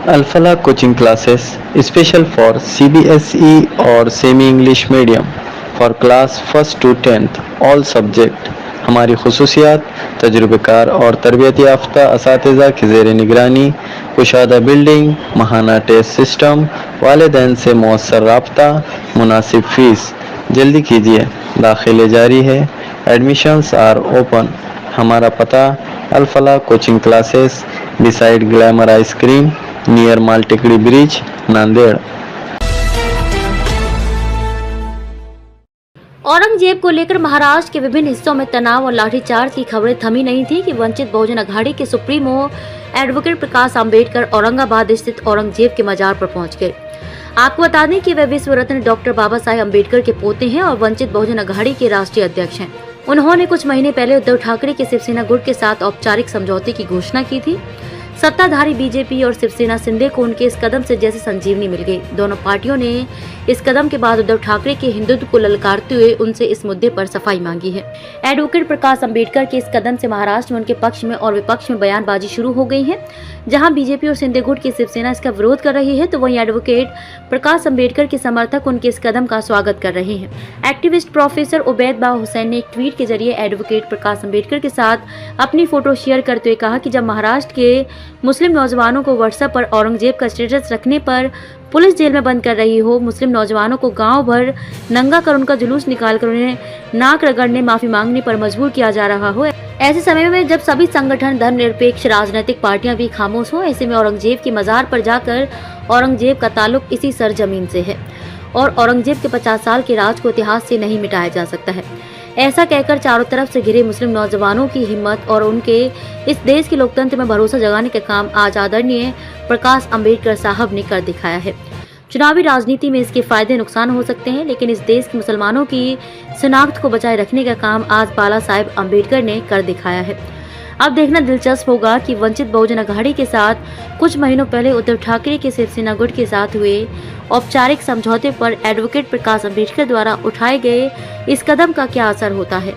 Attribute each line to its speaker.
Speaker 1: Alfalah coaching classes special for CBSE और semi English medium for class first to tenth all subject. हमारी खुसूसियात तजुर्बेकार और तरबियत याफ्ता असातिज़ा की ज़ेर निगरानी, कुशादा बिल्डिंग, महाना टेस्ट सिस्टम, वालिदैन से मौसर राब्ता, मुनासिब फ़ीस। जल्दी कीजिए, दाखिले जारी है। Admissions are open. हमारा पता Alfala coaching classes beside Glamour ice cream near Maltekdi bridge, Nanded.
Speaker 2: Aurangzeb को लेकर महाराष्ट्र के विभिन्न हिस्सों में तनाव और लाठीचार्ज की खबरें थमी नहीं थी कि वंचित बहुजन अघाड़ी के सुप्रीमो एडवोकेट प्रकाश अंबेडकर औरंगाबाद स्थित औरंगजेब के मजार पर पहुंच गए। आपको बता दें कि वे विश्व रत्न डॉक्टर बाबा साहेब अंबेडकर के पोते हैं और वंचित बहुजन अघाड़ी के राष्ट्रीय अध्यक्ष हैं। उन्होंने कुछ महीने पहले उद्धव ठाकरे के शिवसेना गुट के साथ औपचारिक समझौते की घोषणा की थी। सत्ताधारी बीजेपी और शिवसेना शिंदे को उनके इस कदम से जैसे संजीवनी मिल गई। दोनों पार्टियों ने इस कदम के बाद उद्धव ठाकरे के हिंदुत्व को ललकारते हुए उनसे इस मुद्दे पर सफाई मांगी है। एडवोकेट प्रकाश अंबेडकर के इस कदम से महाराष्ट्र में उनके पक्ष में और विपक्ष में बयानबाजी शुरू हो गई है। जहां बीजेपी और शिंदे गुट की शिवसेना इसका विरोध कर रही है, तो वहीं एडवोकेट प्रकाश अंबेडकर के समर्थक उनके इस कदम का स्वागत कर रहे हैं। एक्टिविस्ट प्रोफेसर उबैद बा हुसैन ने एक ट्वीट के जरिए एडवोकेट प्रकाश अंबेडकर के साथ अपनी फोटो शेयर करते हुए कहा कि जब महाराष्ट्र के मुस्लिम नौजवानों को व्हाट्सएप पर औरंगजेब का स्टेटस रखने पर पुलिस जेल में बंद कर रही हो, मुस्लिम नौजवानों को गांव भर नंगा कर उनका जुलूस निकालकर उन्हें नाक रगड़ने माफी मांगने पर मजबूर किया जा रहा हो, ऐसे समय में जब सभी संगठन धर्मनिरपेक्ष राजनीतिक पार्टियां भी खामोश हो, ऐसे में औरंगजेब की मजार पर जाकर औरंगजेब का ताल्लुक इसी सरजमीन से है और औरंगजेब के 50 साल के राज को इतिहास से नहीं मिटाया जा सकता है। ऐसा कहकर चारों तरफ से घिरे मुस्लिम नौजवानों की हिम्मत और उनके इस देश के लोकतंत्र में भरोसा जगाने का काम आज आदरणीय प्रकाश अंबेडकर साहब ने कर दिखाया है। चुनावी राजनीति में इसके फायदे नुकसान हो सकते हैं, लेकिन इस देश के मुसलमानों की शिनाख्त को बचाए रखने का काम आज बाला साहेब अंबेडकर ने कर दिखाया है। अब देखना दिलचस्प होगा कि वंचित बहुजन अघाड़ी के साथ कुछ महीनों पहले उद्धव ठाकरे के शिवसेना गुट के साथ हुए औपचारिक समझौते पर एडवोकेट प्रकाश अंबेडकर द्वारा उठाए गए इस कदम का क्या असर होता है।